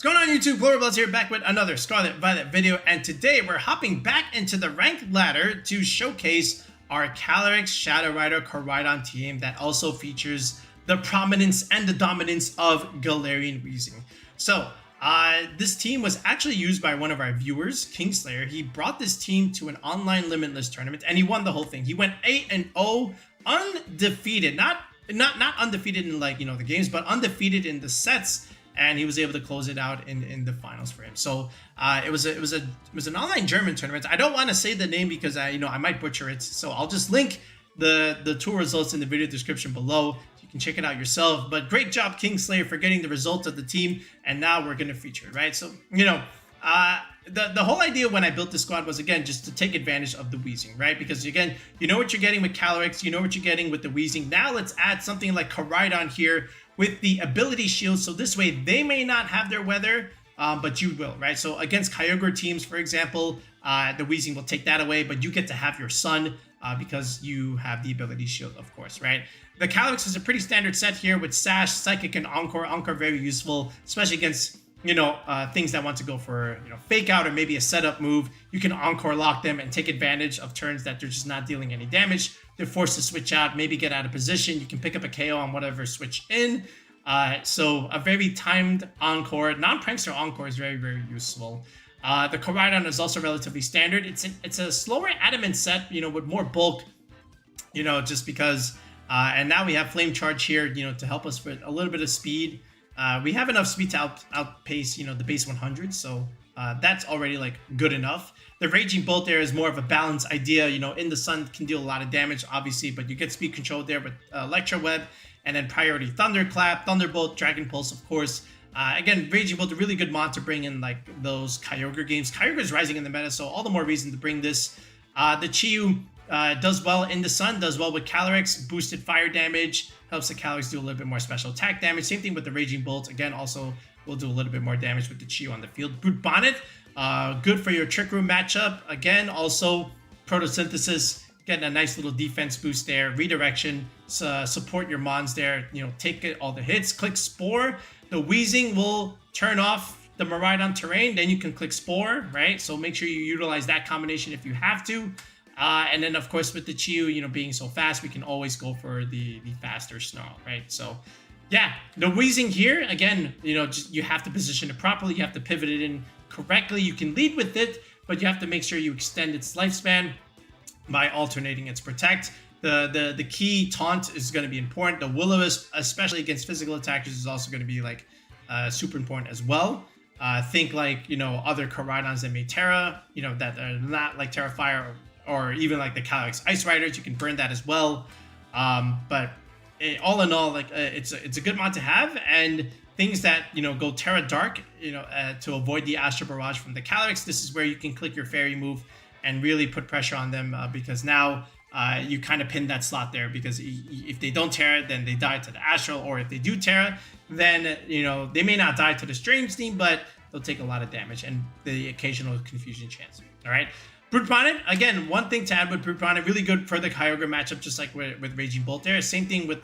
What's going on YouTube? Gloribuzz here, back with another Scarlet Violet video, and today we're hopping back into the ranked ladder to showcase our Calyrex Shadow Rider Koraidon team that also features the prominence and the dominance of Galarian Weezing. So, this team was actually used by one of our viewers, Kingslayer. He brought this team to an online limitless tournament, and he won the whole thing. He went 8-0, undefeated. Not undefeated in the games, but undefeated in the sets. And he was able to close it out in the finals for him. So it was an online German tournament. I don't want to say the name because I might butcher it. So I'll just link the tour results in the video description below. You can check it out yourself. But great job, Kingslayer, for getting the results of the team. And now we're gonna feature it, right? So the whole idea when I built the squad was, again, just to take advantage of the Weezing, right? Because again, you know what you're getting with Calyrex, you know what you're getting with the Weezing. Now let's add something like Koraidon here with the Ability Shield, so this way they may not have their weather, but you will, right? So against Kyogre teams, for example, the Weezing will take that away, but you get to have your Sun because you have the Ability Shield, of course, right? The Calyrex is a pretty standard set here with Sash, Psychic, and Encore. Encore very useful, especially against things that want to go for fake out or maybe a setup move. You can Encore lock them and take advantage of turns that they're just not dealing any damage. They're forced to switch out, maybe get out of position. You can pick up a KO on whatever switch in. So a very timed Encore, non-prankster Encore is very, very useful. The Koraidon is also relatively standard. It's a slower adamant set, with more bulk, just because. And now we have Flame Charge here, to help us with a little bit of speed. We have enough speed to outpace, the base 100, so that's already good enough. The Raging Bolt there is more of a balanced idea. In the sun can deal a lot of damage, obviously, but you get speed control there with Electro Web, and then Priority Thunderclap, Thunderbolt, Dragon Pulse, of course. Again, Raging Bolt, a really good mod to bring in those Kyogre games. Kyogre is rising in the meta, so all the more reason to bring this. The Chiyu does well in the sun, does well with Calyrex, boosted fire damage, helps the Calyrex do a little bit more special attack damage. Same thing with the Raging Bolt. Again, also will do a little bit more damage with the Chiyu on the field. Brute Bonnet, good for your Trick Room matchup. Again, also Photosynthesis, getting a nice little defense boost there. Redirection, support your mons there. Take all the hits. Click Spore. The Weezing will turn off the Miraidon terrain. Then you can click Spore, right? So make sure you utilize that combination if you have to. And then, of course, with the Chiyu, being so fast, we can always go for the faster Snarl, right? So, yeah, the Weezing here, again, you have to position it properly. You have to pivot it in correctly. You can lead with it, but you have to make sure you extend its lifespan by alternating its Protect. The key Taunt is going to be important. The Will-O-Wisp, especially against physical attackers, is also going to be, super important as well. Think, other Koraidons that may Terra, that are not like Terra Fire or even the Calyrex Ice Riders. You can burn that as well. But all in all, it's a good mod to have. And things that, go Terra Dark, to avoid the Astral Barrage from the Calyrex, this is where you can click your Fairy move and really put pressure on them because now you kind of pin that slot there, because if they don't Terra, then they die to the Astral, or if they do Terra, then, they may not die to the Strange Steam, but they'll take a lot of damage and the occasional Confusion chance. All right. Brute Bonnet, again, one thing to add with Brute Bonnet, really good for the Kyogre matchup, just like with Raging Bolt there. Same thing with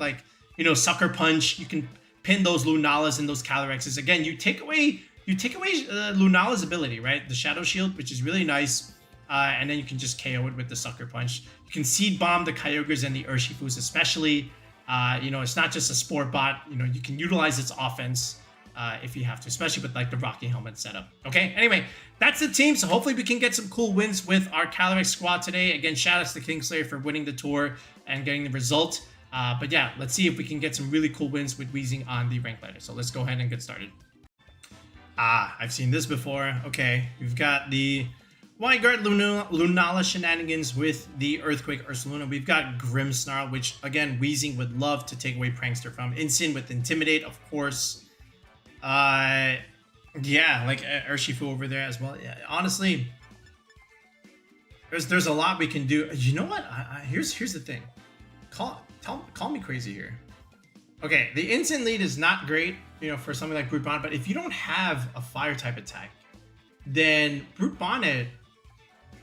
Sucker Punch. You can pin those Lunalas and those Calyrexes. Again, you take away Lunala's ability, right? The Shadow Shield, which is really nice. And then you can just KO it with the Sucker Punch. You can Seed Bomb the Kyogres and the Urshifus especially. It's not just a Spore Bot. You can utilize its offense if you have to, especially with the Rocky Helmet setup. Okay, anyway, that's the team. So hopefully we can get some cool wins with our Calyrex squad today. Again, shout outs to Kingslayer for winning the tour and getting the result. But yeah, let's see if we can get some really cool wins with Weezing on the rank ladder. So let's go ahead and get started. I've seen this before. Okay, we've got the Wide Guard Lunala shenanigans with the Earthquake Ursaluna. We've got Grimmsnarl, which again, Weezing would love to take away Prankster from. Incin with Intimidate, of course. Yeah, Urshifu over there as well. Yeah, honestly, there's a lot we can do. You know what? Here's the thing. Call me crazy here. Okay, the Incin lead is not great, for something like Brute Bonnet, but if you don't have a fire type attack, then Brute Bonnet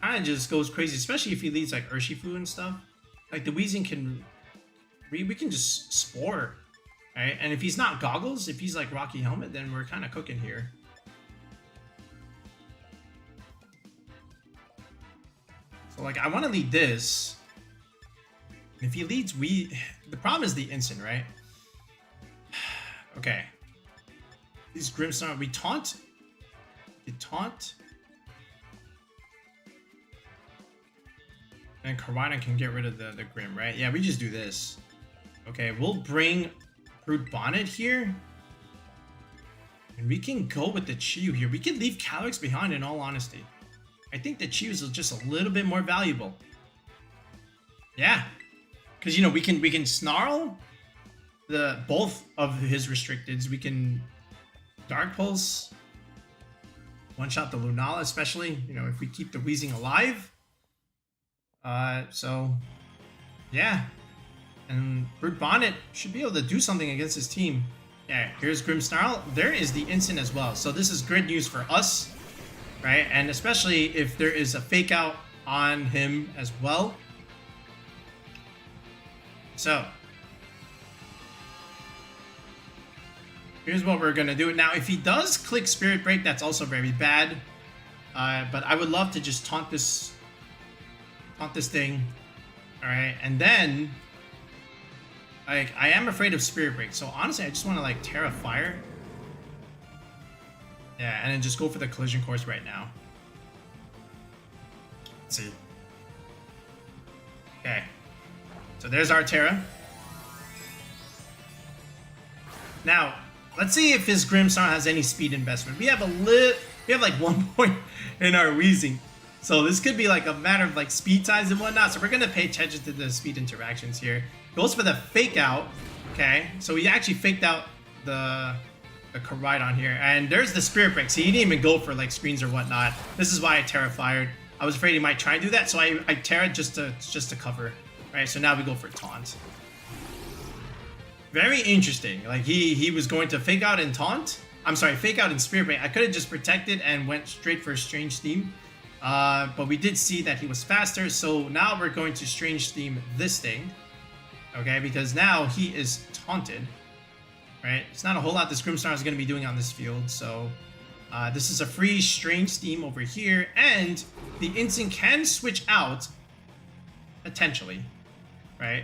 kind of just goes crazy, especially if he leads Urshifu and stuff. The Weezing can, we can just Spore. Right? And if he's not Goggles, if he's Rocky Helmet, then we're kind of cooking here. So like I want to lead this. If he leads, the problem is the instant, right? Okay. These Grimmsnarl, we taunt. You taunt. And Koraidon can get rid of the Grim, right? Yeah, we just do this. Okay, we'll bring Brute Bonnet here. And we can go with the Chiyu here. We can leave Calyrex behind, in all honesty. I think the Chiyu is just a little bit more valuable. Yeah. Because, you know, we can snarl both of his restricteds. We can Dark Pulse, one-shot the Lunala, especially, you know, if we keep the Weezing alive. So, yeah. And Brute Bonnet should be able to do something against his team. Yeah, here's Grimmsnarl. There is the instant as well. So this is great news for us, right? And especially if there is a fake out on him as well. So, here's what we're going to do. Now, if he does click Spirit Break, that's also very bad. But I would love to just taunt this thing. All right, and then like I am afraid of Spirit Break. So honestly, I just want to like Terra Fire. Yeah, and then just go for the collision course right now. Let's see. Okay. So there's our Terra. Now, let's see if his Grimmsnarl has any speed investment. We have like 1 point in our Weezing. So this could be like a matter of like speed times and whatnot. So we're gonna pay attention to the speed interactions here. Goes for the fake out. Okay, so he actually faked out the Koraidon here. And there's the Spirit Break. So he didn't even go for like screens or whatnot. This is why I Terra Fired. I was afraid he might try and do that, so I Terra just to cover. Right, so now we go for taunt. Very interesting. Like he was going to fake out and taunt. I'm sorry, fake out and Spirit Break. I could have just protected and went straight for a Strange Steam. But we did see that he was faster, so now we're going to Strange Steam this thing. Okay, because now he is taunted. Right? It's not a whole lot this Grimmsnarl is going to be doing on this field, so this is a free Strange Steam over here, and the instant can switch out potentially. Right?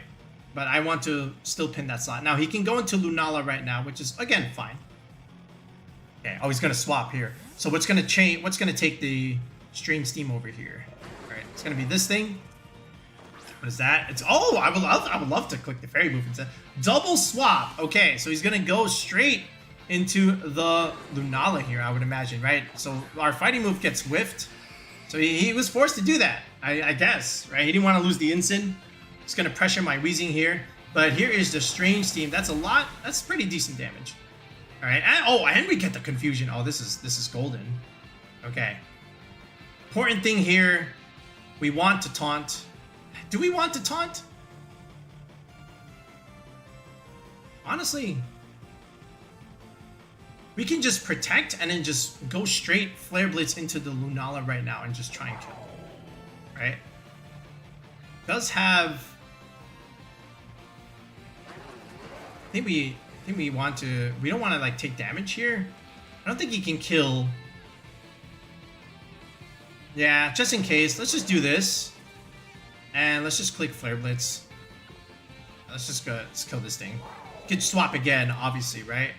But I want to still pin that slot. Now, he can go into Lunala right now, which is, again, fine. Okay, oh, he's going to swap here. So what's going to change? What's going to take the Strange Steam over here? All right, it's going to be this thing. What is that? It's, oh, I would love to click the fairy move instead. Double swap. Okay, so he's going to go straight into the Lunala here, I would imagine, right? So our fighting move gets whiffed. So he was forced to do that, I guess, right? He didn't want to lose the instant. It's going to pressure my Weezing here. But here is the Strange Steam. That's a lot. That's pretty decent damage. All right. And, oh, and we get the confusion. Oh, this is golden. Okay. Important thing here. We want to taunt. Do we want to taunt? Honestly, we can just protect and then just go straight Flare Blitz into the Lunala right now and just try and kill. Right? Does have... I think we want to... We don't want to like take damage here. I don't think he can kill. Yeah, just in case. Let's just do this. And let's just click Flare Blitz. Let's just go. Let's kill this thing. Could swap again, obviously, right?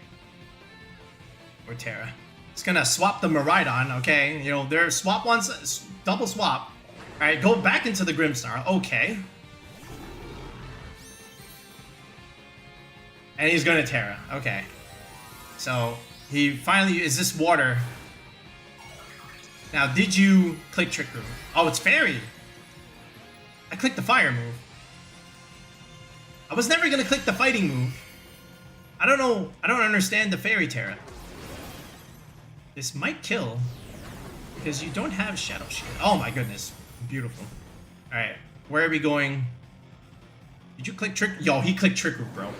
Or Terra. It's gonna swap the Miraidon, okay? You know, their swap ones, double swap. Alright, go back into the Grimmsnarl. Okay. And he's gonna Terra. Okay. So, he finally... Is this water? Now, did you click Trick Room? Oh, it's Fairy. I clicked the fire move. I was never gonna click the fighting move. I don't know. I don't understand the Fairy Terra. This might kill because you don't have Shadow Shield. Oh my goodness. Beautiful. Alright. Where are we going? Did you click Trick? Yo, he clicked Trick Room, bro.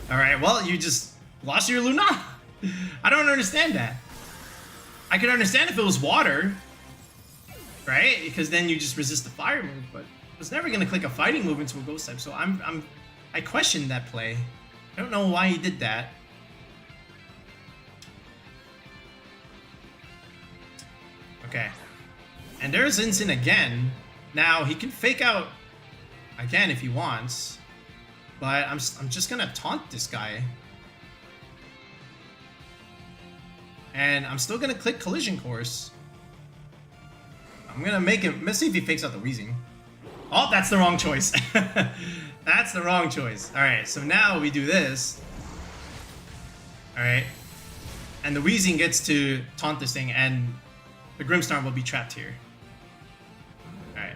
Alright, well, you just lost your Luna. I don't understand that. I could understand if it was water. Right? Because then you just resist the fire move, but I was never gonna click a fighting move into a ghost type, so I questioned that play. I don't know why he did that. Okay. And there's Incin again. Now, he can fake out again if he wants. But I'm just going to taunt this guy. And I'm still going to click Collision Course. I'm going to make him... Let's see if he fakes out the Weezing. Oh, that's the wrong choice. That's the wrong choice. Alright, so now we do this. Alright. And the Weezing gets to taunt this thing, and the Grimmsnarl will be trapped here. Alright.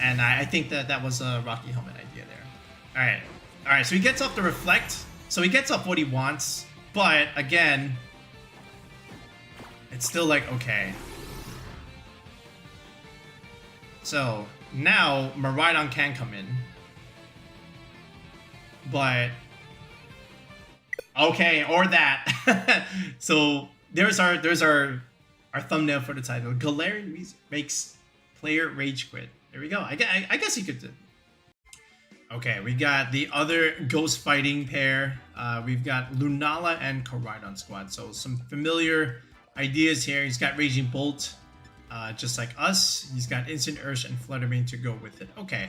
And I think that was a Rocky Helmet idea there. Alright. Alright, so he gets off the Reflect. So he gets off what he wants. But, again... It's still like, okay. So, now Miraidon can come in. But... Okay, or that. So, there's our thumbnail for the title. Galarian Weezing makes player rage quit. There we go. I guess you could do. Okay, we got the other ghost fighting pair. We've got Lunala and Koraidon squad. So, some familiar ideas here. He's got Raging Bolt, just like us. He's got Instant Ursh and Flutter Mane to go with it. Okay.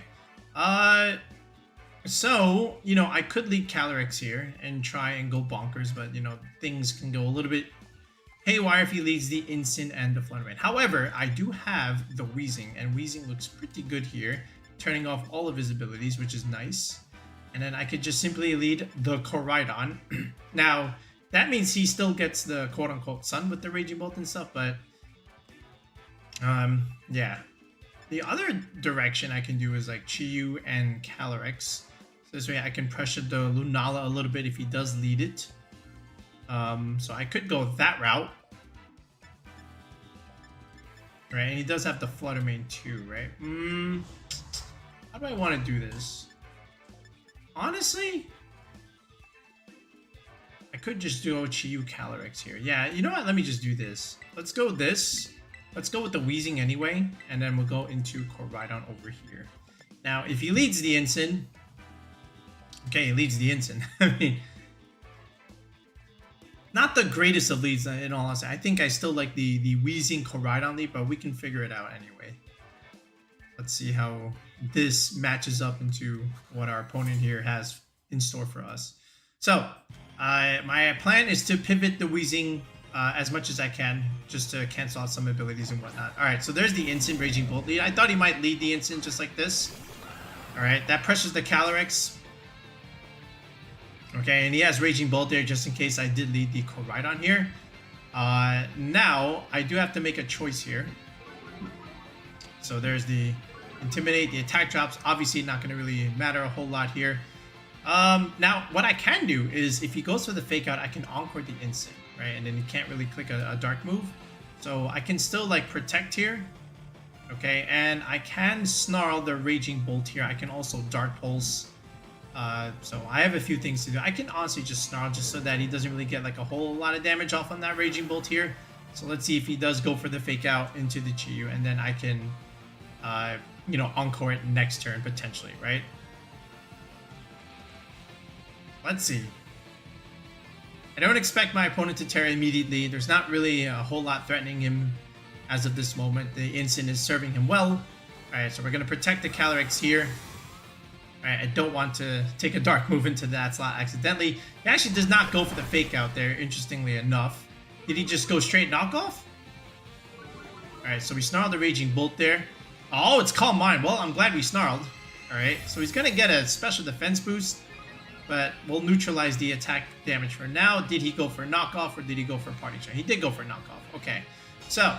So, you know, I could lead Calyrex here and try and go bonkers, but, you know, things can go a little bit haywire if he leads the Instant and the Flutter Mane. However, I do have the Weezing, and Weezing looks pretty good here, turning off all of his abilities, which is nice. And then I could just simply lead the Koraidon. Now, that means he still gets the quote-unquote sun with the Raging Bolt and stuff, but... yeah. The other direction I can do is like Chi-Yu and Calyrex. So this way I can pressure the Lunala a little bit if he does lead it. So I could go that route. Right, and he does have the Flutter Mane too, right? How do I want to do this? Honestly... I could just do Chi-Yu Calyrex here. Yeah, you know what? Let me just do this. Let's go this. Let's go with the Weezing anyway, and then we'll go into Koraidon over here. Now, if he leads the Incin... Okay, he leads the Incin. I mean... Not the greatest of leads, in all honesty. I think I still like the Weezing Koraidon lead, but we can figure it out anyway. Let's see how this matches up into what our opponent here has in store for us. So... my plan is to pivot the Weezing as much as I can, just to cancel out some abilities and whatnot. Alright, so there's the Instant Raging Bolt lead. I thought he might lead the Instant just like this. Alright, that pressures the Calyrex. Okay, and he has Raging Bolt there just in case I did lead the Koraidon here. Now, I do have to make a choice here. So there's the Intimidate, the attack drops. Obviously not going to really matter a whole lot here. Now, what I can do is, if he goes for the Fake Out, I can Encore the Instant, right? And then he can't really click a Dark move. So I can still, like, Protect here. Okay, and I can Snarl the Raging Bolt here. I can also Dark Pulse. So I have a few things to do. I can honestly just Snarl just so that he doesn't really get, like, a whole lot of damage off on that Raging Bolt here. So let's see if he does go for the Fake Out into the Chi-Yu, and then I can, you know, Encore it next turn, potentially, right? Let's see. I don't expect my opponent to tear immediately. There's not really a whole lot threatening him as of this moment. The Instant is serving him well. Alright, so we're going to protect the Calyrex here. Alright, I don't want to take a Dark move into that slot accidentally. He actually does not go for the Fake Out there, interestingly enough. Did he just go straight knockoff? Alright, so we snarled the Raging Bolt there. Oh, it's Calm Mind. Well, I'm glad we snarled. Alright, so he's going to get a special defense boost. But we'll neutralize the attack damage for now. Did he go for knockoff or did he go for party shot? He did go for knockoff. Okay. So,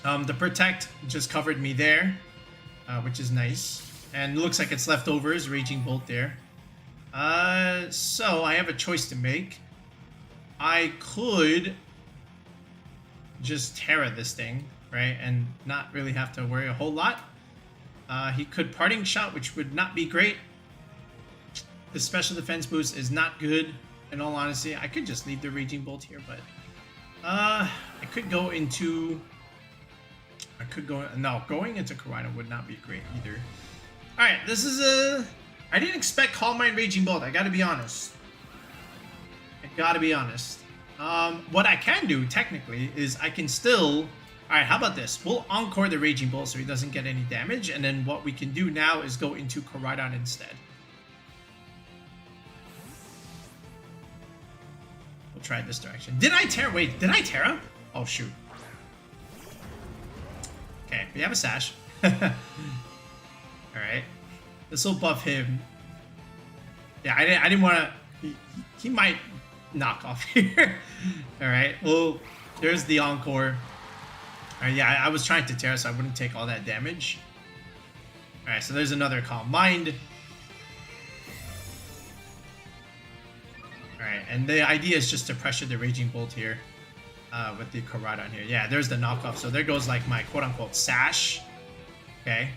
the Protect just covered me there, which is nice. And looks like it's leftovers, Raging Bolt there. So I have a choice to make. I could just Terra this thing, right? And not really have to worry a whole lot. He could Parting Shot, which would not be great. The special defense boost is not good, in all honesty. I could just leave the Raging Bolt here, but I could go into... No, going into Koraidon would not be great either. Alright, this is a... I didn't expect Calm Mind Raging Bolt, I gotta be honest. What I can do, technically, is I can still Alright, how about this? We'll Encore the Raging Bolt so he doesn't get any damage, and then what we can do now is go into Koraidon instead. We'll try this direction. Did I Terra? Wait, did I Terra? Oh, shoot. Okay, we have a Sash. Alright. This will buff him. Yeah, I didn't want to... He might knock off here. Alright, well, there's the Encore. Alright, yeah, I was trying to Terra so I wouldn't take all that damage. Alright, so there's another Calm Mind. Alright, and the idea is just to pressure the Raging Bolt here. With the Koraidon here. Yeah, there's the knockoff. So there goes like my quote-unquote Sash. Okay.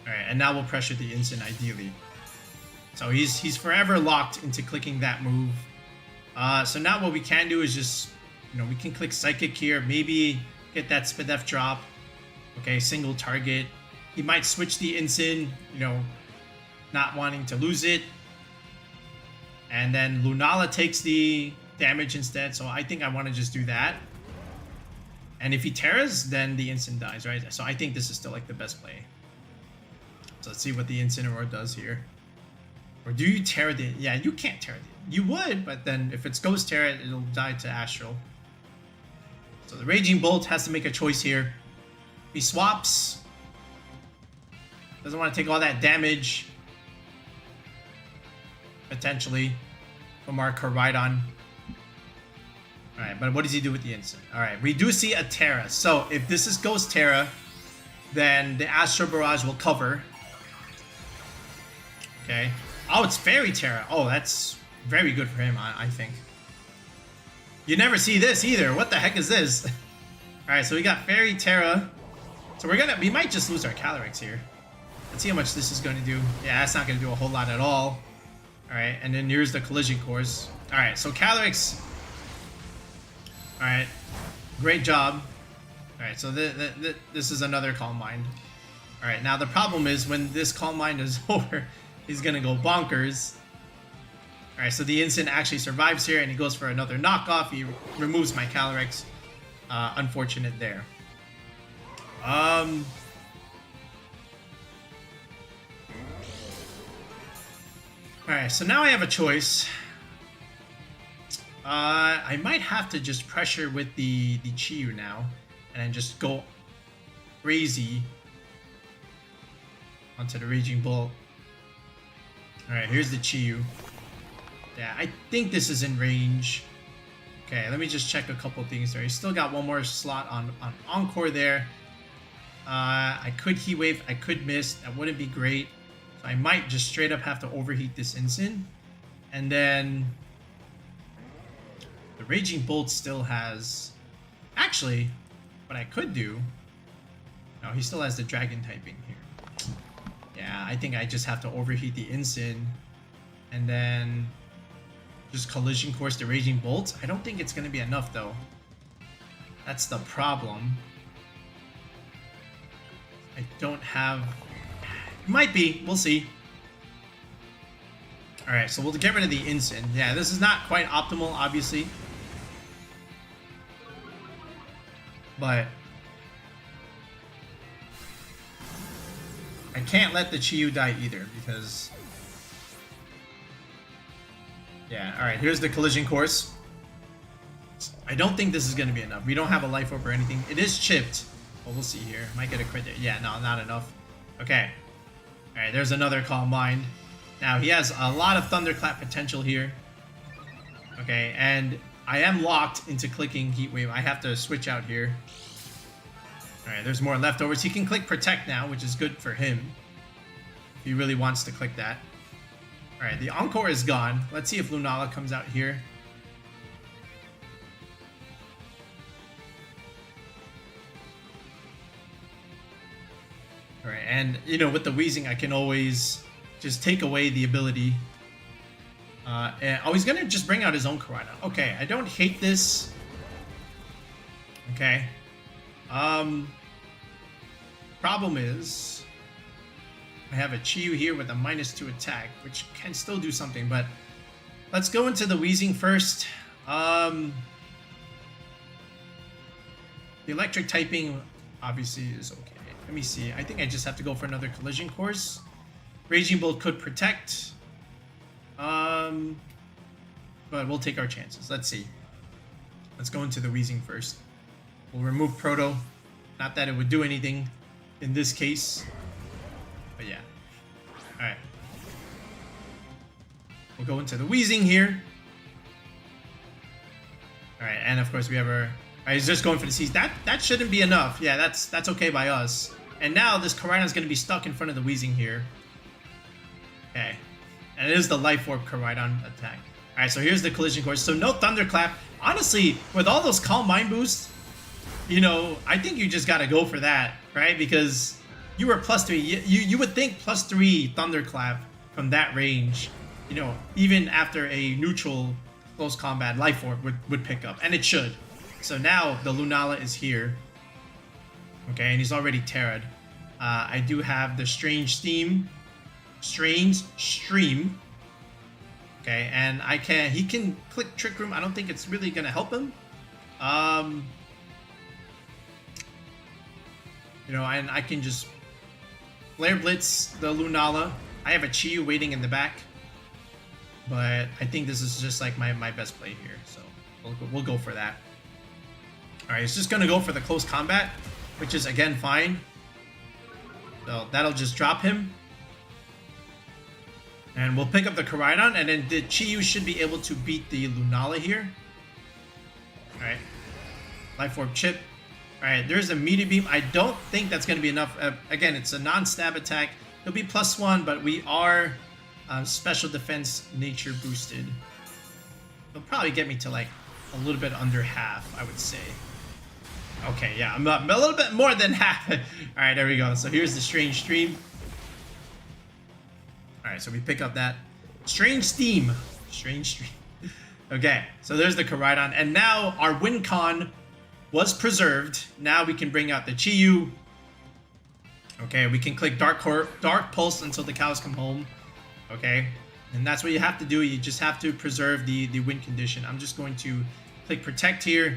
Alright, and now we'll pressure the Incin ideally. So he's forever locked into clicking that move. So now what we can do is just, you know, we can click Psychic here. Maybe get that Spadef drop. Okay, single target. He might switch the Incin, you know, not wanting to lose it. And then Lunala takes the damage instead, so I think I want to just do that. And if he Terras, then the Incin dies, right? So I think this is still like the best play. So let's see what the Incineroar does here. Or do you Terra the... Yeah, you can't Terra the... You would, but then if it's Ghost Terra, it'll die to Astral. So the Raging Bolt has to make a choice here. He swaps. Doesn't want to take all that damage. Potentially from our Koraidon. Alright, but what does he do with the Incin? Alright, we do see a Terra. So if this is Ghost Terra, then the Astral Barrage will cover. Okay. Oh, it's Fairy Terra. Oh, that's very good for him, I think. You never see this either. What the heck is this? Alright, so we got Fairy Terra. So we might just lose our Calyrex here. Let's see how much this is going to do. Yeah, that's not going to do a whole lot at all. Alright, and then here's the Collision Course. Alright, so Calyrex. Alright, great job. Alright, so this is another Calm Mind. Alright, now the problem is when this Calm Mind is over, he's gonna go bonkers. Alright, so the Incin actually survives here and he goes for another knockoff. He removes my Calyrex. Unfortunate there. Alright, so now I have a choice. I might have to just pressure with the Chi-Yu now. And then just go crazy onto the Raging Bolt. Alright, here's the Chi-Yu. Yeah, I think this is in range. Okay, let me just check a couple things there. He's still got one more slot on Encore there. I could Heat Wave, I could miss. That wouldn't be great. So I might just straight up have to overheat this Incin. And then the Raging Bolt still has... Actually, what I could do... No, he still has the Dragon typing here. Yeah, I think I just have to overheat the Incin. And then just Collision Course the Raging Bolt. I don't think it's going to be enough, though. That's the problem. I don't have... Might be. We'll see. Alright, so we'll get rid of the Incin. Yeah, this is not quite optimal, obviously. But I can't let the Chi-Yu die either, because... Yeah, alright, here's the Collision Course. I don't think this is going to be enough. We don't have a life orb or anything. It is chipped. Well, we'll see here. Might get a crit there. Yeah, no, not enough. Okay. Alright, there's another Calm Mind. Now, he has a lot of Thunderclap potential here. Okay, and I am locked into clicking Heat Wave. I have to switch out here. Alright, there's more leftovers. He can click Protect now, which is good for him. If he really wants to click that. Alright, the Encore is gone. Let's see if Lunala comes out here. Alright, and, you know, with the Weezing, I can always just take away the ability. Oh, he's gonna just bring out his own Koraidon. Okay, I don't hate this. Okay. Problem is... I have a Chi-Yu here with a -2 attack, which can still do something, but... Let's go into the Weezing first. The electric typing obviously is okay. Let me see. I think I just have to go for another collision course. Raging Bolt could protect. But we'll take our chances. Let's see. Let's go into the Weezing first. We'll remove Proto. Not that it would do anything in this case. But yeah. Alright. We'll go into the Weezing here. Alright, and of course we have our... Alright, he's just going for the C's. That shouldn't be enough. Yeah, that's okay by us. And now this Koraidon's going to be stuck in front of the Weezing here. Okay. And it is the Life Orb Koraidon attack. Alright, so here's the collision course. So no Thunderclap. Honestly, with all those Calm Mind boosts, you know, I think you just got to go for that, right? Because you were +3. You would think +3 Thunderclap from that range, you know, even after a neutral close combat, Life Orb would pick up. And it should. So now the Lunala is here. Okay, and he's already Terra'd. I do have the Strange Stream. Okay, and he can click Trick Room. I don't think it's really gonna help him. You know, and I can just Flare Blitz the Lunala. I have a Chi-Yu waiting in the back. But I think this is just like my best play here. So we'll go for that. Alright, he's just gonna go for the close combat, which is again fine. So that'll just drop him. And we'll pick up the Koraidon, and then the Chi-Yu should be able to beat the Lunala here. Alright. Life Orb Chip. Alright, there's a Meteor Beam. I don't think that's going to be enough. Again, it's a non-stab attack. It'll be +1, but we are special defense nature boosted. It'll probably get me to like a little bit under half, I would say. Okay, yeah, I'm a little bit more than half. Alright, there we go. So here's the Strange Stream. Alright, so we pick up that Strange Stream. Okay, so there's the Koraidon. And now our win con was preserved. Now we can bring out the Chi-Yu. Okay, we can click Dark Pulse until the cows come home. Okay, and that's what you have to do. You just have to preserve the win condition. I'm just going to click Protect here.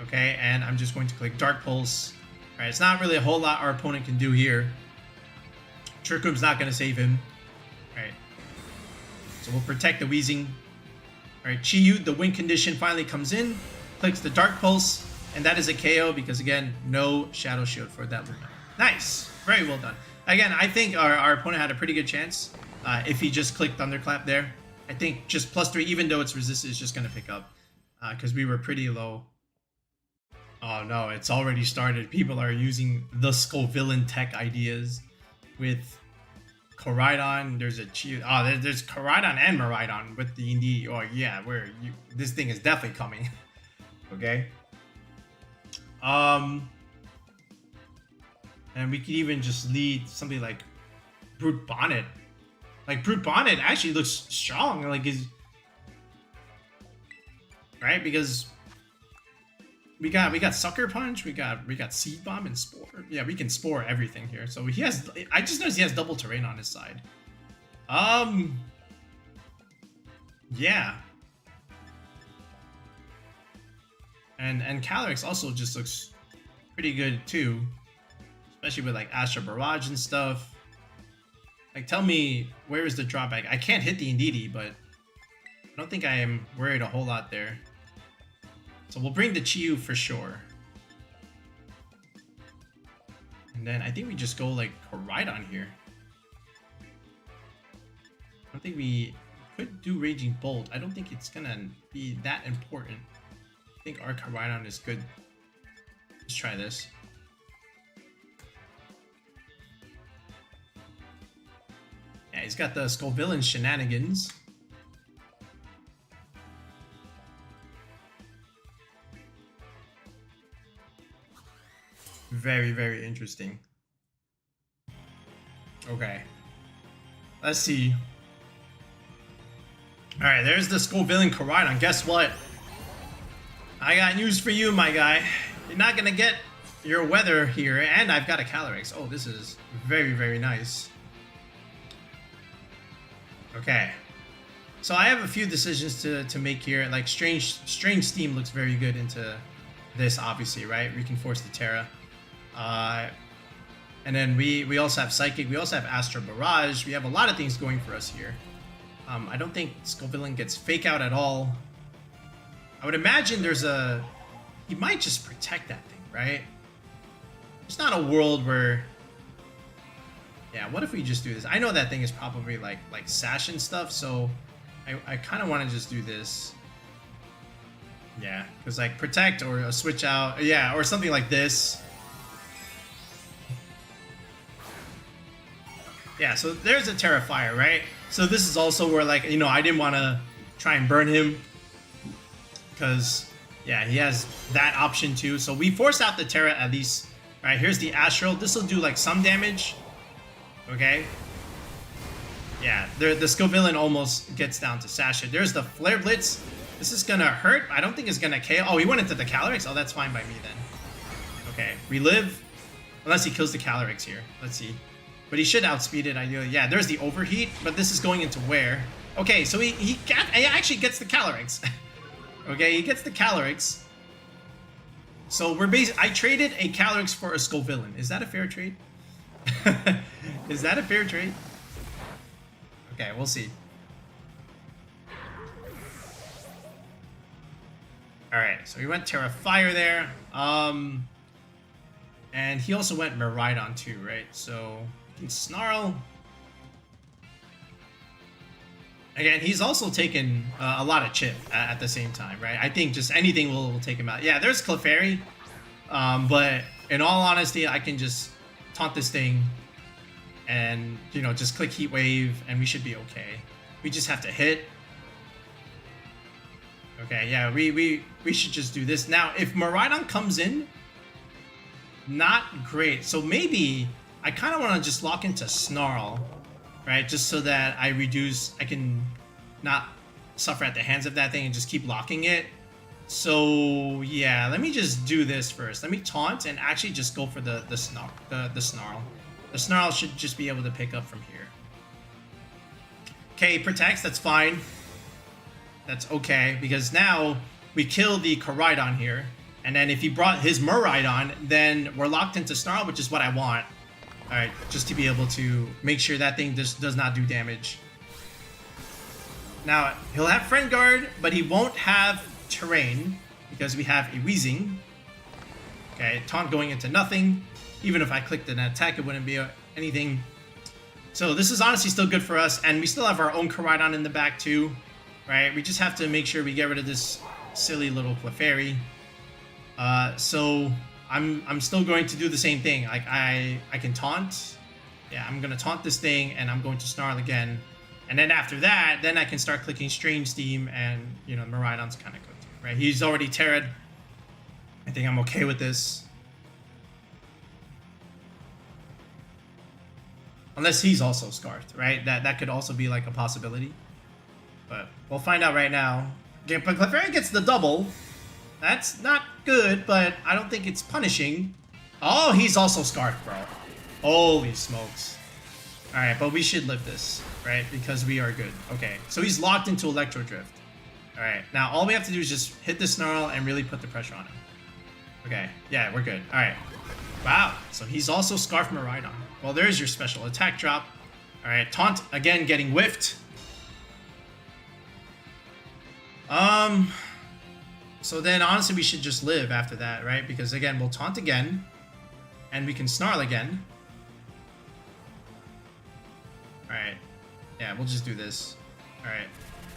Okay, and I'm just going to click Dark Pulse. Alright, it's not really a whole lot our opponent can do here. Trick Room's not going to save him. Alright, so we'll protect the Weezing. Alright, Chi-Yu, the win condition finally comes in. Clicks the Dark Pulse. And that is a KO because, again, no Shadow Shield for that Luna. Nice. Very well done. Again, I think our opponent had a pretty good chance if he just clicked Thunderclap there. I think just +3, even though it's resisted, is just going to pick up because we were pretty low. Oh, no. It's already started. People are using the Scovillain tech ideas with Koraidon. There's a Chi-Yu. Oh, there's Koraidon and Miraidon with the Indeedee. Oh, yeah. This thing is definitely coming. Okay. And we could even just lead something like Brute Bonnet. Like Brute Bonnet actually looks strong. Like right, because we got Sucker Punch, we got Seed Bomb and Spore. Yeah, we can Spore everything here. So he has. I just noticed he has double terrain on his side. Yeah. And Calyrex also just looks pretty good too. Especially with like Astral Barrage and stuff. Like, tell me, where is the drawback? I can't hit the Indeedee, but I don't think I am worried a whole lot there. So we'll bring the Chi-Yu for sure. And then I think we just go like Koraidon here. I don't think we could do Raging Bolt. I don't think it's gonna be that important. I think our Koraidon is good. Let's try this. Yeah, he's got the Scovillain shenanigans. Very, very interesting. Okay. Let's see. Alright, there's the Scovillain Koraidon. Guess what? I got news for you, my guy. You're not gonna get your weather here, and I've got a Calyrex. Oh, this is very, very nice. Okay. So I have a few decisions to make here. Like Strange Steam looks very good into this, obviously, right? We can force the Terra. And then we also have Psychic. We also have Astro Barrage. We have a lot of things going for us here. I don't think Scovillain gets Fake Out at all. I would imagine there's a... He might just protect that thing, right? It's not a world where... Yeah, what if we just do this? I know that thing is probably like Sash and stuff, so I kind of want to just do this. Yeah, because like Protect or a Switch Out, yeah, or something like this. Yeah, so there's a Terrifier, right? So this is also where, like, you know, I didn't want to try and burn him because, yeah, he has that option too. So we force out the Terra at least. All right, here's the Astral. This will do like some damage. Okay. Yeah, the Scovillain almost gets down to Sash it. There's the Flare Blitz. This is gonna hurt. I don't think it's gonna KO. Oh, he went into the Calyrex. Oh, that's fine by me then. Okay, we live. Unless he kills the Calyrex here. Let's see. But he should outspeed it ideally. Yeah, there's the Overheat, but this is going into where? Okay, so he actually gets the Calyrex. Okay, he gets the Calyrex. So we're I traded a Calyrex for a Scovillain. Is that a fair trade? Is that a fair trade? Okay, we'll see. Alright, so he went Terrifier there. And he also went Miraidon too, right? So he can Snarl. Again, he's also taken a lot of chip at the same time, right? I think just anything will take him out. Yeah, there's Clefairy. But in all honesty, I can just taunt this thing and, you know, just click Heat Wave and we should be okay. We just have to hit. Okay, yeah, we should just do this. Now, if Miraidon comes in, not great. So maybe I kind of want to just lock into Snarl, right? Just so that I can not suffer at the hands of that thing and just keep locking it. So yeah, let me just do this first. Let me taunt and actually just go for the Snarl. The Snarl should just be able to pick up from here. Okay, protects, that's fine. That's okay, because now we kill the Koraidon here. And then if he brought his Miraidon, then we're locked into Snarl, which is what I want. Alright, just to be able to make sure that thing just does not do damage. Now, he'll have Friend Guard, but he won't have Terrain, because we have a Weezing. Okay, taunt going into nothing. Even if I clicked an attack, it wouldn't be anything. So this is honestly still good for us, and we still have our own Koraidon in the back too. Right, we just have to make sure we get rid of this silly little Clefairy. So I'm still going to do the same thing. Like I can taunt. Yeah, I'm gonna taunt this thing, and I'm going to Snarl again. And then after that, then I can start clicking Strange Steam, and you know, Miraidon's kind of cooked, right? He's already Terra'd. I think I'm okay with this. Unless he's also Scarfed, right? That could also be like a possibility. But we'll find out right now. Okay, but Clefairy gets the double. That's not good, but I don't think it's punishing. Oh, he's also Scarfed, bro. Holy smokes. Alright, but we should live this, right? Because we are good. Okay, so he's locked into Electro Drift. Alright, now all we have to do is just hit the Snarl and really put the pressure on him. Okay, yeah, we're good. Alright. Wow, so he's also Scarf Miraidon. Well, there's your special attack drop. Alright, Taunt, again, getting whiffed. So then honestly we should just live after that, right? Because again, we'll Taunt again, and we can Snarl again. Alright. Yeah, we'll just do this. Alright.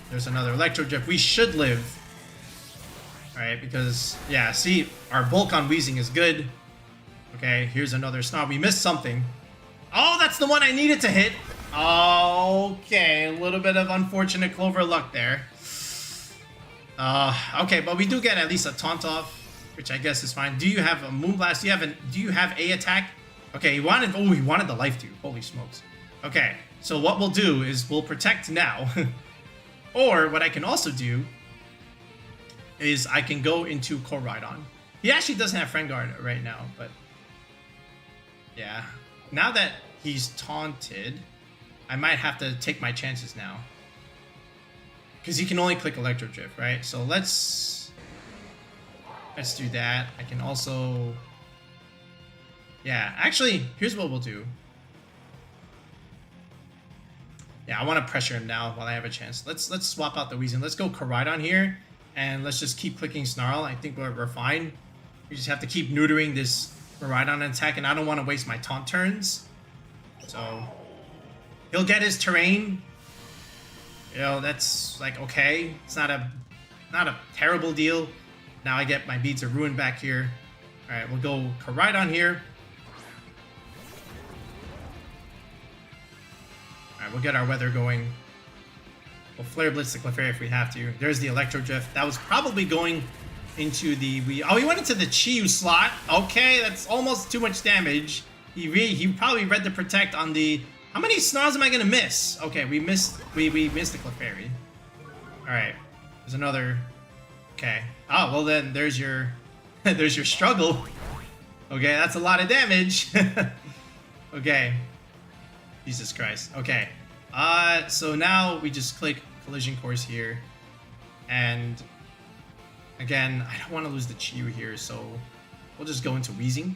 There's another Electro Drift. We should live. Alright, because, yeah, see, our bulk on Weezing is good. Okay, here's another Snarl. We missed something. Oh, that's the one I needed to hit. Okay, a little bit of unfortunate Clover luck there. Okay, but we do get at least a Taunt off, which I guess is fine. Do you have a Moonblast? Do you have a attack? Okay, he wanted the life tube. Holy smokes. Okay, so what we'll do is we'll protect now. Or what I can also do is I can go into Koraidon. He actually doesn't have Friend Guard right now, but yeah. Now that he's taunted, I might have to take my chances now. Because he can only click Electro Drift, right? So let's Let's do that. I can also... Yeah, actually, here's what we'll do. Yeah, I want to pressure him now while I have a chance. Let's swap out the Weezing. Let's go Koraidon here, and let's just keep clicking Snarl. I think we're fine. We just have to keep neutering this Miraidon attack, and I don't want to waste my taunt turns. So he'll get his terrain. You know, that's like okay. It's not a terrible deal. Now I get my Beads of Ruin back here. All right, we'll go Koraidon here. Alright, we'll get our weather going. We'll Flare Blitz the Clefairy if we have to. There's the Electro Drift. That was probably going into the... Oh, he went into the Chi-Yu slot. Okay, that's almost too much damage. He probably read the Protect on the... How many Snarls am I going to miss? Okay, we missed the Clefairy. Alright, there's another... Okay. Oh, well then, there's your... there's your struggle. Okay, that's a lot of damage. Okay. Jesus Christ. Okay. So now we just click Collision Course here. And again, I don't want to lose the Chi-Yu here, so we'll just go into Weezing.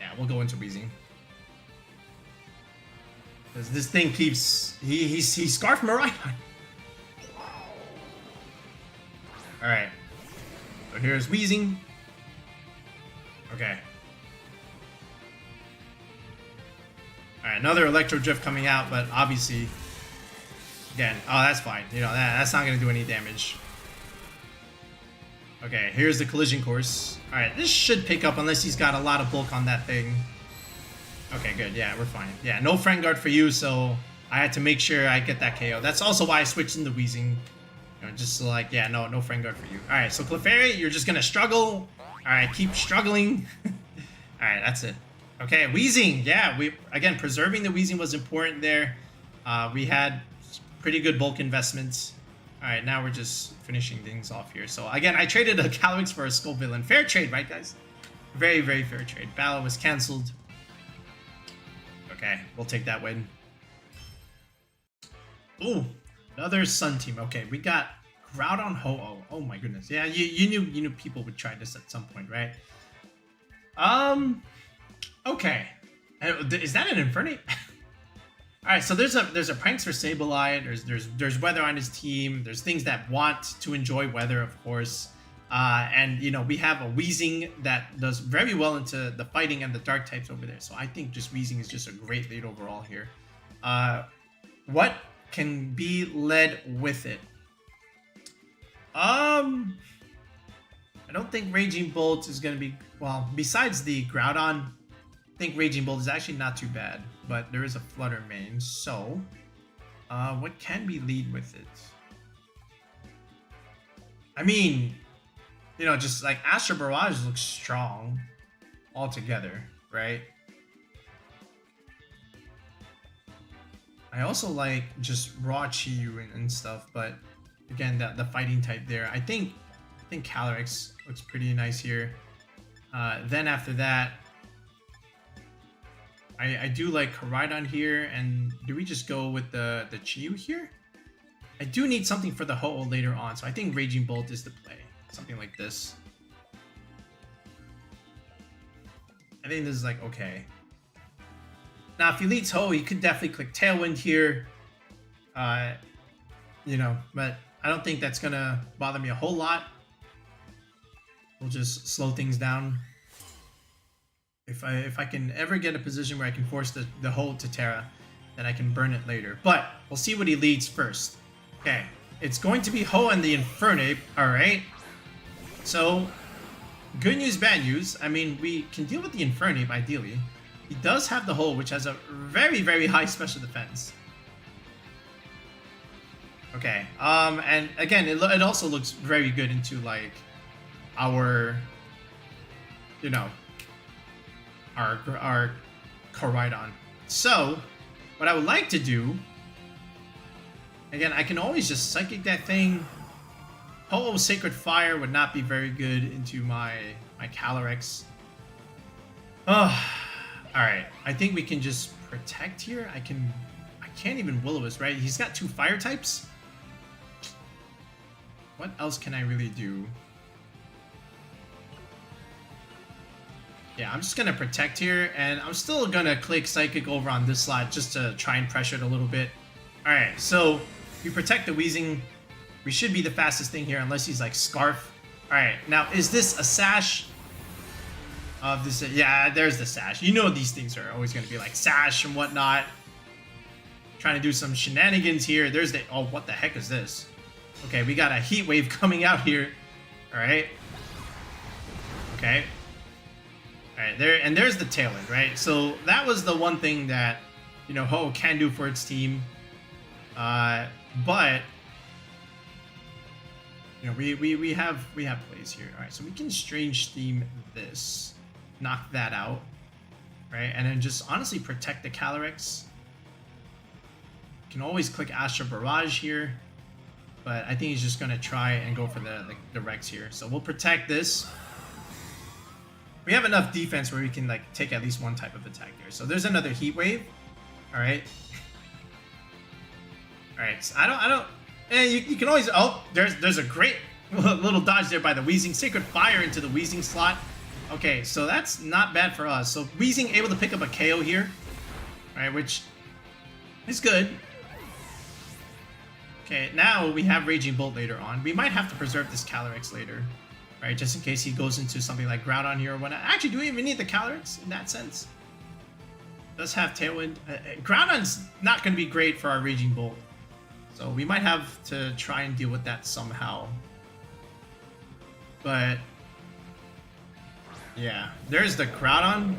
Yeah, we'll go into Weezing. Because this thing keeps... He Scarfed Miraidon. Alright. So here's Weezing. Okay. Alright, another Electro Drift coming out, but obviously, again, oh, that's fine. You know, that's not going to do any damage. Okay, here's the Collision Course. Alright, this should pick up unless he's got a lot of bulk on that thing. Okay, good. Yeah, we're fine. Yeah, no Friend Guard for you, so I had to make sure I get that KO. That's also why I switched into Weezing. You know, just like, yeah, no Friend Guard for you. Alright, so Clefairy, you're just going to struggle. Alright, keep struggling. Alright, that's it. Okay, Weezing, yeah, again, preserving the Weezing was important there. We had pretty good bulk investments. All right, now we're just finishing things off here. So again, I traded a Calyrex for a Scovillain. Fair trade, right, guys? Very, very fair trade. Battle was canceled. Okay, we'll take that win. Ooh, another Sun team. Okay, we got Groudon Ho-Oh. Oh my goodness. Yeah, you knew people would try this at some point, right? Okay, is that an Infernape? All right, so there's a prankster Sableye. There's weather on his team. There's things that want to enjoy weather, of course. And you know, we have a Weezing that does very well into the fighting and the dark types over there. So I think just Weezing is just a great lead overall here. What can be led with it? I don't think Raging Bolt is gonna be, well, besides the Groudon. I think Raging Bolt is actually not too bad, but there is a Flutter main, so what can we lead with it? I mean, you know, just like Astro Barrage looks strong altogether, right? I also like just raw Chi-Yu and stuff, but again, the fighting type there. I think Calyrex looks pretty nice here. Then after that, I do like Koraidon here, and do we just go with the Chi-Yu here? I do need something for the Ho-Oh later on, so I think Raging Bolt is the play. Something like this. I think this is like, okay. Now, if he leads Ho-Oh, he could definitely click Tailwind here. You know, but I don't think that's gonna bother me a whole lot. We'll just slow things down. If I can ever get a position where I can force the hold to Terra, then I can burn it later. But we'll see what he leads first. Okay, it's going to be Ho and the Infernape. All right. So, good news, bad news. I mean, we can deal with the Infernape ideally. He does have the Ho, which has a very, very high special defense. Okay. And again, it also looks very good into like our, you know, our Koraidon. So, what I would like to do, again, I can always just Psychic that thing. Ho-Oh Sacred Fire would not be very good into my Calyrex. Alright, I think we can just Protect here. I can't even Will-O-Wisp, right? He's got 2 fire types. what else can I really do? Yeah, I'm just gonna protect here, and I'm still gonna click Psychic over on this slot just to try and pressure it a little bit. Alright, so we protect the Weezing. We should be the fastest thing here unless he's like Scarf. Alright, now is this a Sash? This, yeah, there's the Sash. You know these things are always gonna be like Sash and whatnot. Trying to do some shenanigans here. There's the, oh, what the heck is this? Okay, we got a Heat Wave coming out here. Alright. Okay. Alright, there, and there's the Tailwind, right? So that was the one thing that, you know, Ho can do for its team. But you know, we have plays here. Alright, so we can Strange Theme this. Knock that out. Right? And then just honestly protect the Calyrex. Can always click Astral Barrage here. But I think he's just gonna try and go for the Rex here. So we'll protect this. We have enough defense where we can like take at least one type of attack there. So there's another Heat Wave. Alright. Alright, so I don't and you can always, oh, there's a great little dodge there by the Weezing. Sacred Fire into the Weezing slot. Okay, so that's not bad for us. So Weezing able to pick up a KO here. Alright, which is good. Okay, now we have Raging Bolt later on. We might have to preserve this Calyrex later. Right, just in case he goes into something like Groudon here or whatnot. Actually, do we even need the Calyrex in that sense? Does have Tailwind. Groudon's not going to be great for our Raging Bolt. So we might have to try and deal with that somehow. But yeah, there's the Groudon.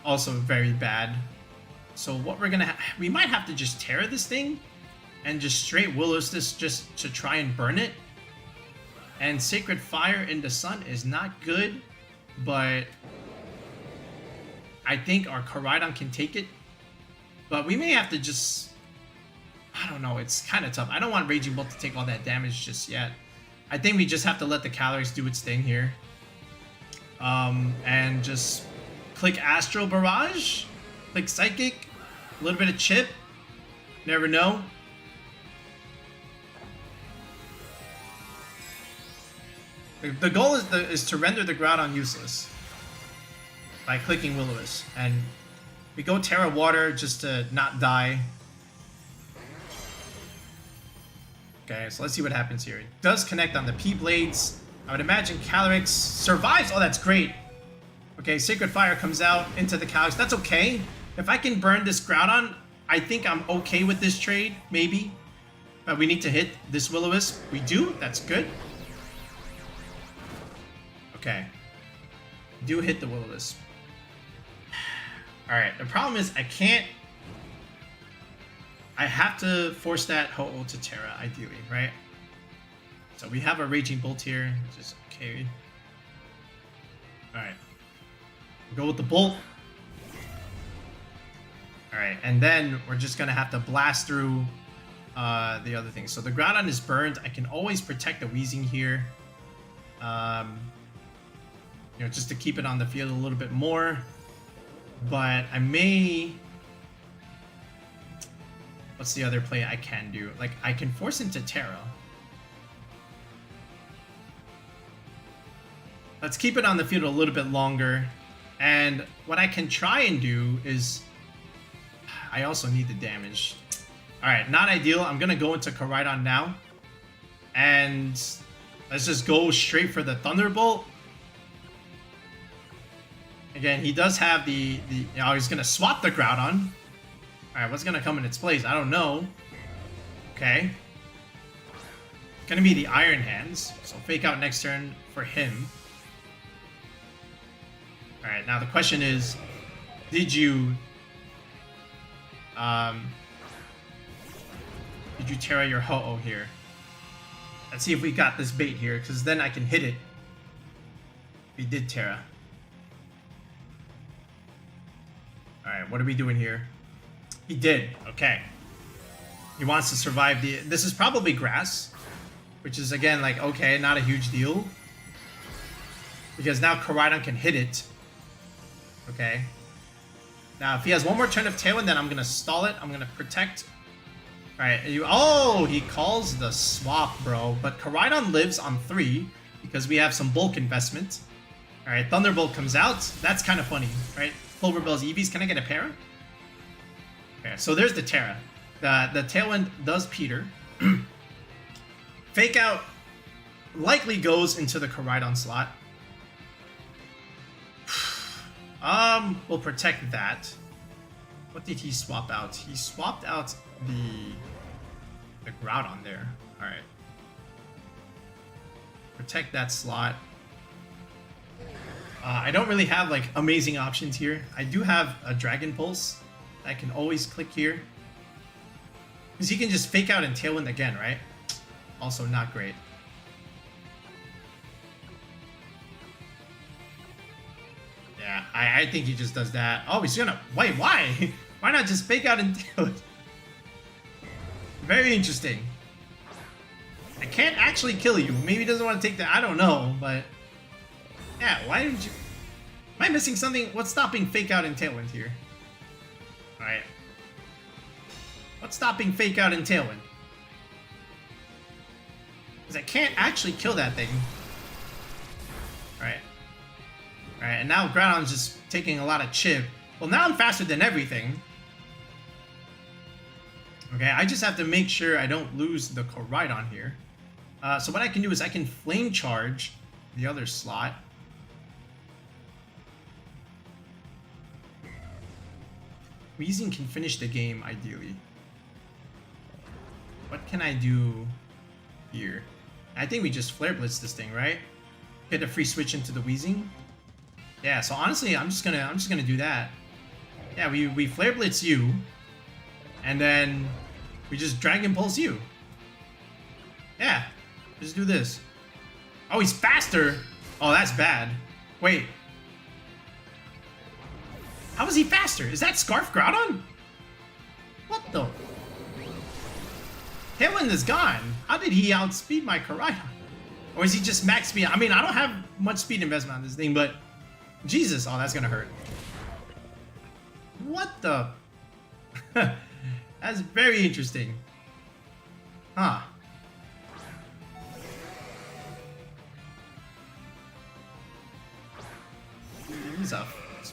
Also very bad. So what we're gonna we might have to just tear this thing and just straight Will-O-Wisp this just to try and burn it. And Sacred Fire in the Sun is not good, but I think our Koraidon can take it. But we may have to just, I don't know, it's kind of tough. I don't want Raging Bolt to take all that damage just yet. I think we just have to let the Calyrex do its thing here. And just click Astral Barrage, click Psychic, a little bit of Chip, never know. The goal is to render the Groudon useless by clicking Will-O-Wisp, and we go Terra Water just to not die. Okay, so let's see what happens here. It does connect on the P-Blades. I would imagine Calyrex survives. Oh, that's great. Okay, Sacred Fire comes out into the Calyrex. That's okay. If I can burn this Groudon, I think I'm okay with this trade, maybe. But we need to hit this Will-O-Wisp. We do. That's good. Okay. Do hit the Will-O-Wisp. Alright, the problem is I can't... I have to force that Ho-Oh to Terra, ideally, right? So we have a Raging Bolt here, which is okay. Alright. Go with the Bolt. Alright, and then we're just going to have to blast through the other things. So the Groudon is burned. I can always protect the Weezing here. You know, just to keep it on the field a little bit more. But I may... What's the other play I can do? Like, I can force him to Terra. Let's keep it on the field a little bit longer. And what I can try and do is... I also need the damage. Alright, not ideal. I'm going to go into Koraidon now. And let's just go straight for the Thunderbolt. Again, he does have the oh, he's going to swap the Groudon. Alright, what's going to come in its place? I don't know. Okay. Going to be the Iron Hands. So fake out next turn for him. Alright, now the question is, did you Terra your Ho-Oh here? Let's see if we got this bait here, because then I can hit it. We did Terra. Alright, what are we doing here? He did. Okay. He wants to survive the... This is probably grass. Which is, again, like, okay, not a huge deal. Because now Koraidon can hit it. Okay. Now, if he has one more turn of Tailwind, then I'm going to stall it. I'm going to protect Alright, oh, he calls the swap, bro. But Koraidon lives on 3 because we have some bulk investment. Alright, Thunderbolt comes out. That's kind of funny, right? Cloverbell's EVs. Can I get a para? Okay, so there's the Terra. The Tailwind does Peter. Fake Out likely goes into the Koraidon slot. We'll protect that. What did he swap out? He swapped out the Groudon there. Alright. Protect that slot. I don't really have like amazing options here. I do have a Dragon Pulse. I can always click here. Because he can just Fake Out and Tailwind again, right? Also not great. Yeah, I think he just does that. Oh, he's gonna... Wait, why? Why not just Fake Out and Tailwind? Very interesting. I can't actually kill you. Maybe he doesn't want to take that. I don't know, but... Yeah, why didn't you... Am I missing something? What's stopping Fake Out and Tailwind here? Alright. What's stopping Fake Out and Tailwind? Because I can't actually kill that thing. Alright. Alright, and now Groudon's just taking a lot of chip. Well, now I'm faster than everything. Okay, I just have to make sure I don't lose the Koraidon here. So what I can do is I can Flame Charge the other slot. Weezing can finish the game, ideally. What can I do here? I think we just Flare Blitz this thing, right? Get a free switch into the Weezing. Yeah, so honestly, I'm just gonna do that. Yeah, we Flare Blitz you, and then we just Dragon Pulse you. Yeah, just do this. Oh, he's faster. Oh, that's bad. Wait. How is he faster? Is that Scarf Groudon? What the? Tailwind is gone. How did he outspeed my Koraidon? Or is he just max speed? I mean, I don't have much speed investment on this thing, but Jesus, oh, that's gonna hurt. What the? That's very interesting. Huh. He's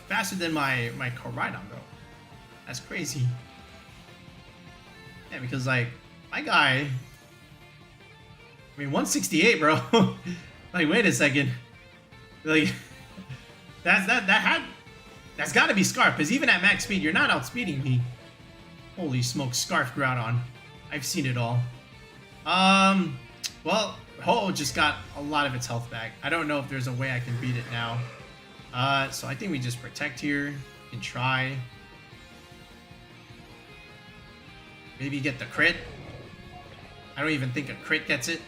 faster than my Koraidon, bro. That's crazy. Yeah, because like my guy, I mean 168, bro. Like, wait a second. Like that's got to be Scarf, because even at max speed, you're not outspeeding me. Holy smoke, Scarf Groudon. I've seen it all. Well, Ho just got a lot of its health back. I don't know if there's a way I can beat it now. So I think we just protect here and try. Maybe get the crit. I don't even think a crit gets it.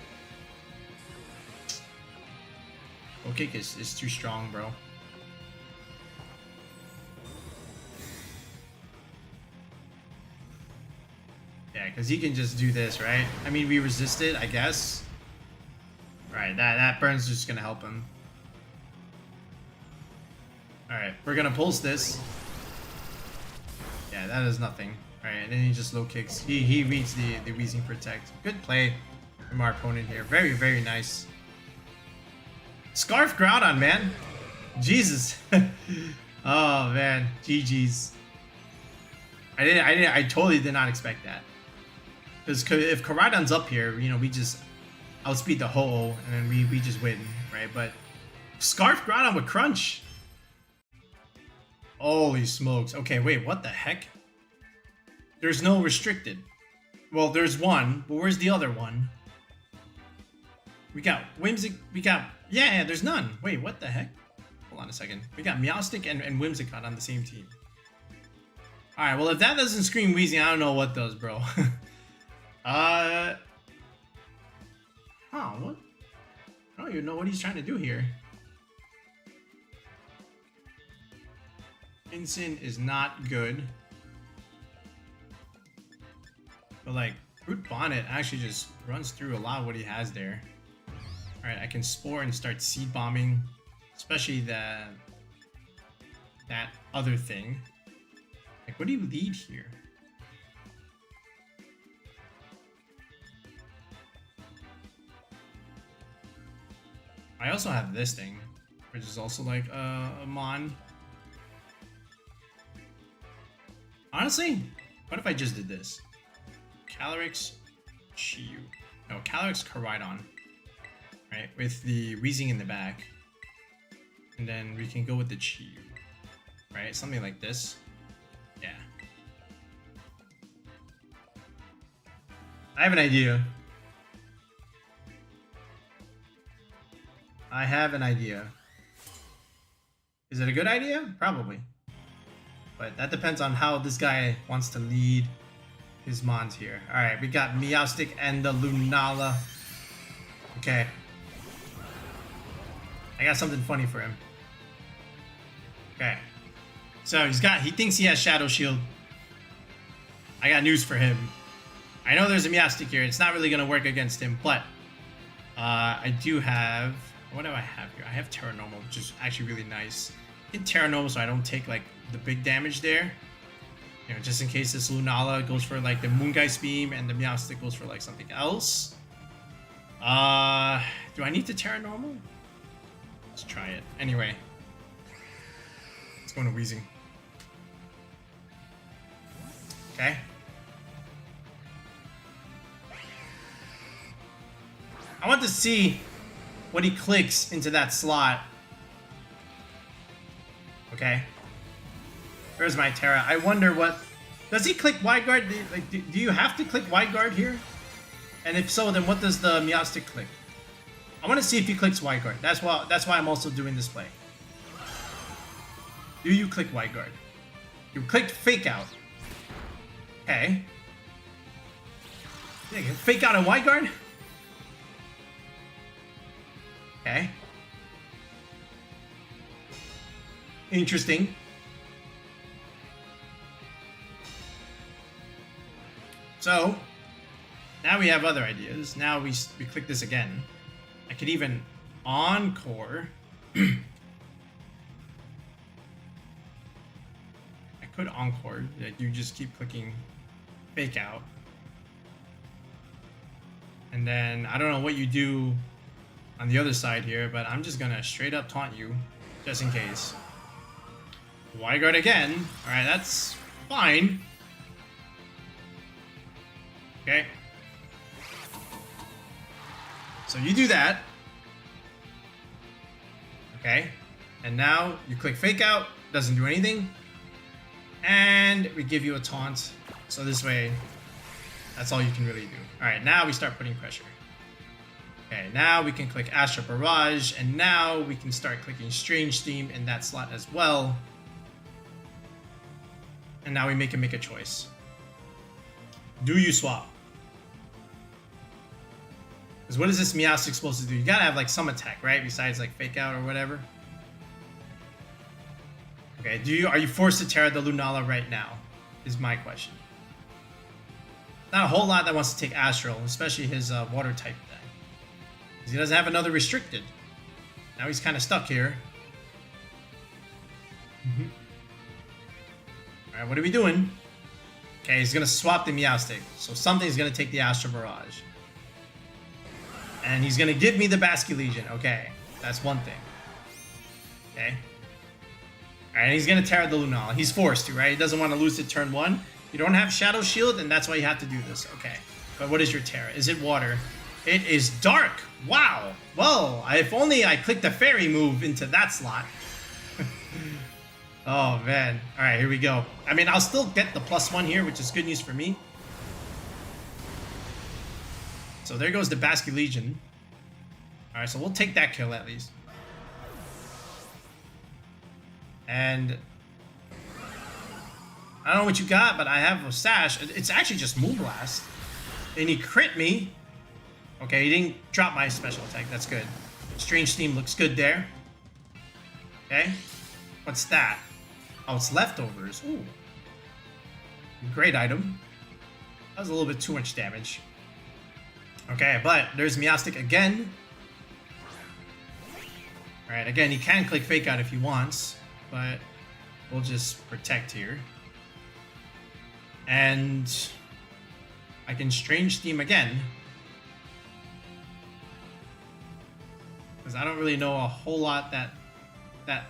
O-Kick is too strong, bro. Yeah, because he can just do this, right? I mean, we resist it, I guess. Right, that burn's just gonna help him. Alright, we're gonna pulse this. Yeah, that is nothing. Alright, and then he just low kicks. He reads the Weezing Protect. Good play from our opponent here. Very, very nice. Scarf Groudon, man. Jesus. Oh man, GG's. I totally did not expect that. Because if Koraidon's up here, you know, we just outspeed the Ho-Oh and then we just win, right? But Scarf Groudon with Crunch. Holy smokes. Okay, wait, what the heck? There's no restricted. Well, there's one, but where's the other one? We got Whimsicott. We got... Yeah, there's none. Wait, what the heck? Hold on a second. We got Meowstic and Whimsicott on the same team. Alright, well, if that doesn't scream Weezing, I don't know what does, bro. Huh, what? I don't even know what he's trying to do here. Incin is not good. But like, Brute Bonnet actually just runs through a lot of what he has there. Alright, I can Spore and start Seed Bombing. Especially that other thing. Like, what do you lead here? I also have this thing, which is also like a Mon. Honestly, what if I just did this? Calyrex Shield. No, Calyrex Koraidon. Right, with the Weezing in the back. And then we can go with the Chi. Right, something like this. Yeah. I have an idea. I have an idea. Is it a good idea? Probably. But that depends on how this guy wants to lead his Mons here. Alright, we got Meowstic and the Lunala. Okay. I got something funny for him. Okay. So he thinks he has Shadow Shield. I got news for him. I know there's a Meowstic here. It's not really going to work against him, but I do have... What do I have here? I have Terra Normal, which is actually really nice. I get Terra Normal so I don't take like the big damage there. You know, just in case this Lunala goes for like the Moongeist Beam and the Meowstic goes for like something else. Do I need to Terra Normal? Let's try it. Anyway. Let's go into Weezing. Okay. I want to see what he clicks into that slot. Okay. There's my Terra. I wonder what... Does he click Wide Guard? Do you have to click Wide Guard here? And if so, then what does the Meowstic click? I want to see if he clicks Wide Guard. That's why I'm also doing this play. Do you click Wide Guard? You clicked Fake Out. Okay. Fake Out and Wide Guard? Okay. Interesting. So, now we have other ideas. Now we click this again. I could even Encore. I could Encore. Like you just keep clicking Fake Out. And then, I don't know what you do on the other side here, but I'm just gonna straight up taunt you, just in case. Wide Guard again. Alright, that's fine. Okay. So you do that. Okay. And now you click Fake Out, doesn't do anything. And we give you a taunt. So this way, that's all you can really do. Alright, now we start putting pressure. Okay, now we can click Astral Barrage, and now we can start clicking Strange Steam in that slot as well. And now we make a choice. Do you swap? Because what is this Meowstic supposed to do? You gotta have like some attack, right? Besides like Fake Out or whatever. Okay, are you forced to Terra the Lunala right now? Is my question. Not a whole lot that wants to take Astral, especially his water type thing. Because he doesn't have another restricted. Now he's kind of stuck here. Alright, what are we doing? Okay, he's going to swap the Meowstic. So something's going to take the Astral Barrage. And he's going to give me the Basculegion. Okay, that's one thing. Okay. Alright, he's going to Terra the Lunala. He's forced to, right? He doesn't want to lose to turn 1. You don't have Shadow Shield, and that's why you have to do this. Okay. But what is your Terra? Is it water? It is dark. Wow. Well, if only I clicked the fairy move into that slot. Oh, man. All right, here we go. I mean, I'll still get the +1 here, which is good news for me. So there goes the Basculegion. All right, so we'll take that kill at least. And I don't know what you got, but I have a Sash. It's actually just Moonblast. And he crit me. Okay, he didn't drop my special attack. That's good. Strange Steam looks good there. Okay. What's that? Oh, it's leftovers. Ooh. Great item. That was a little bit too much damage. Okay, but there's Meowstic again. Alright, again, he can click Fake Out if he wants, but we'll just protect here. And I can Strange Steam again. Because because I don't really know a whole lot that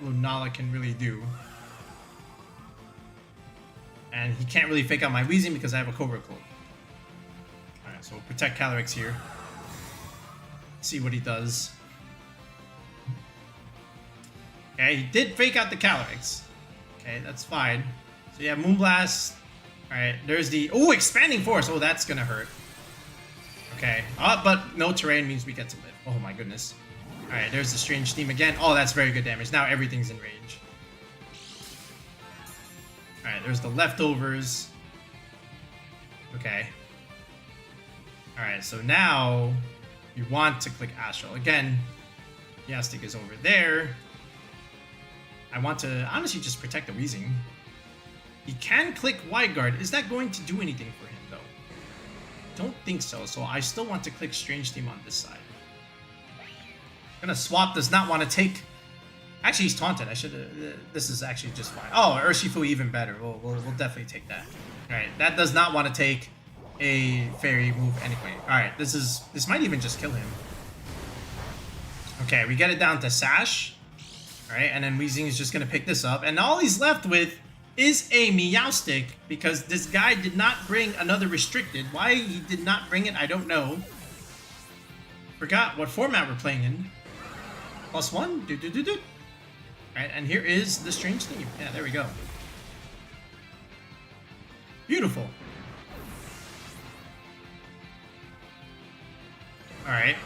Lunala can really do. And he can't really fake out my Weezing because I have a Cobra Cloak. Alright, so we'll protect Calyrex here. See what he does. Okay, he did fake out the Calyrex. Okay, that's fine. So yeah, Moonblast. Alright, there's the... Oh, Expanding Force! Oh, that's gonna hurt. Okay. But no terrain means we get to live. Oh my goodness. Alright, there's the Strange Theme again. Oh, that's very good damage. Now everything's in range. Alright, there's the leftovers. Okay. Alright, so now you want to click Astral. Again, Meowstic is over there. I want to honestly just protect the Weezing. He can click Wide Guard. Is that going to do anything for him, though? Don't think so. So I still want to click Strange Theme on this side. Gonna swap. Does not want to take. Actually, he's taunted. I should. This is actually just fine. Oh, Urshifu even better. We'll definitely take that. All right, that does not want to take a fairy move anyway. All right, this might even just kill him. Okay, we get it down to Sash. All right, and then Weezing is just gonna pick this up, and all he's left with is a Meowstic because this guy did not bring another restricted. Why he did not bring it, I don't know. Forgot what format we're playing in. +1. Do. Alright, and here is the Strange Theme. Yeah, there we go. Beautiful. Alright.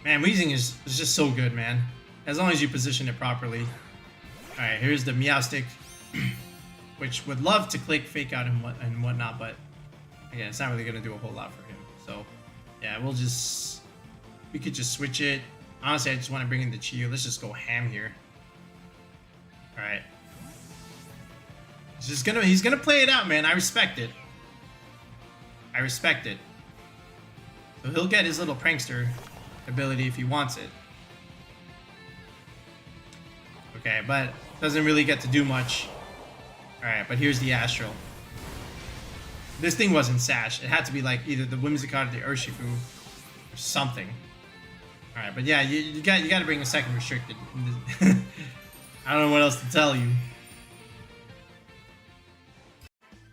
Man, Weezing is just so good, man. As long as you position it properly. Alright, here's the Meowstic, which would love to click Fake Out and whatnot, but again, it's not really going to do a whole lot for him. So, yeah, we could just switch it. Honestly, I just want to bring in the Chiyu. Let's just go ham here. Alright. He's gonna play it out, man. I respect it. I respect it. So he'll get his little prankster ability if he wants it. Okay, but doesn't really get to do much. Alright, but here's the Astral. This thing wasn't Sash. It had to be like either the Whimsicott or the Urshifu or something. Alright, but yeah, you got to bring a second restricted. I don't know what else to tell you.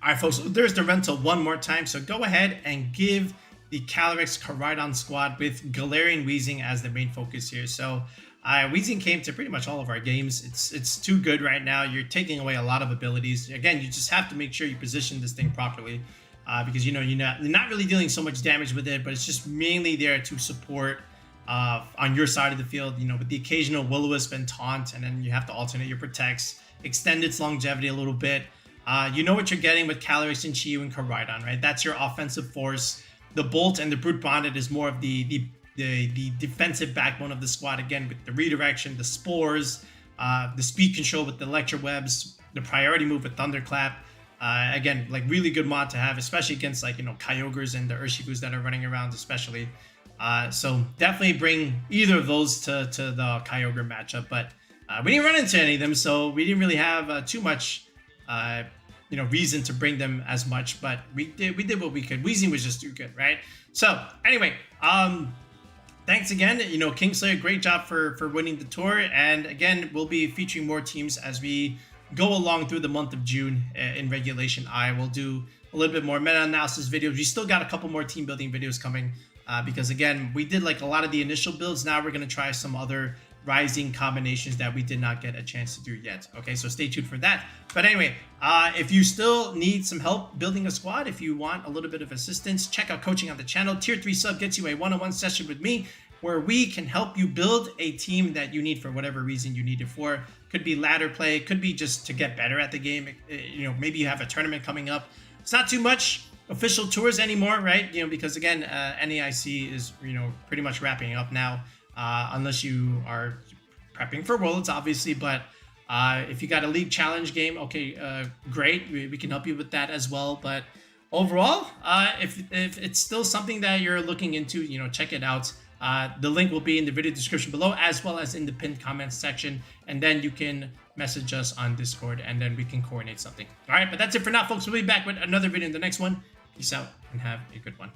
Alright, folks, so there's the rental one more time. So go ahead and give the Calyrex Koraidon squad with Galarian Weezing as the main focus here. So Weezing came to pretty much all of our games. It's too good right now. You're taking away a lot of abilities. Again, you just have to make sure you position this thing properly because you're not really dealing so much damage with it, but it's just mainly there to support on your side of the field, with the occasional Will-O-Wisp and Taunt, and then you have to alternate your protects, extend its longevity a little bit. You know what you're getting with Calyrex and Chiyu and Koraidon, right? That's your offensive force. The Bolt and the Brute Bonnet is more of the defensive backbone of the squad, again, with the redirection, the spores, the speed control with the Electro Webs, the priority move with Thunderclap. Again, like really good mod to have, especially against Kyogres and the Urshifus that are running around, especially. So definitely bring either of those to the Kyogre matchup, but we didn't run into any of them, so we didn't really have too much reason to bring them as much, but we did what we could. Weezing was just too good, right? So anyway, thanks again, Kingslayer, great job for winning the tour, and again, we'll be featuring more teams as we go along through the month of June in Regulation I. We'll do a little bit more meta-analysis videos. We still got a couple more team building videos coming because again, we did a lot of the initial builds. Now we're going to try some other rising combinations that we did not get a chance to do yet. Okay, so stay tuned for that. But anyway, if you still need some help building a squad, if you want a little bit of assistance, check out coaching on the channel. Tier 3 sub gets you a one-on-one session with me where we can help you build a team that you need for whatever reason you need it for. Could be ladder play, could be just to get better at the game. Maybe you have a tournament coming up. It's not too much official tours anymore, right? Because again, NAIC is pretty much wrapping up now. Unless you are prepping for Worlds, obviously, but if you got a League Challenge game, okay, great, we can help you with that as well. But overall, if it's still something that you're looking into, check it out. The link will be in the video description below, as well as in the pinned comments section, and then you can message us on Discord, and then we can coordinate something. All right, but that's it for now, folks. We'll be back with another video in the next one. Peace out, and have a good one.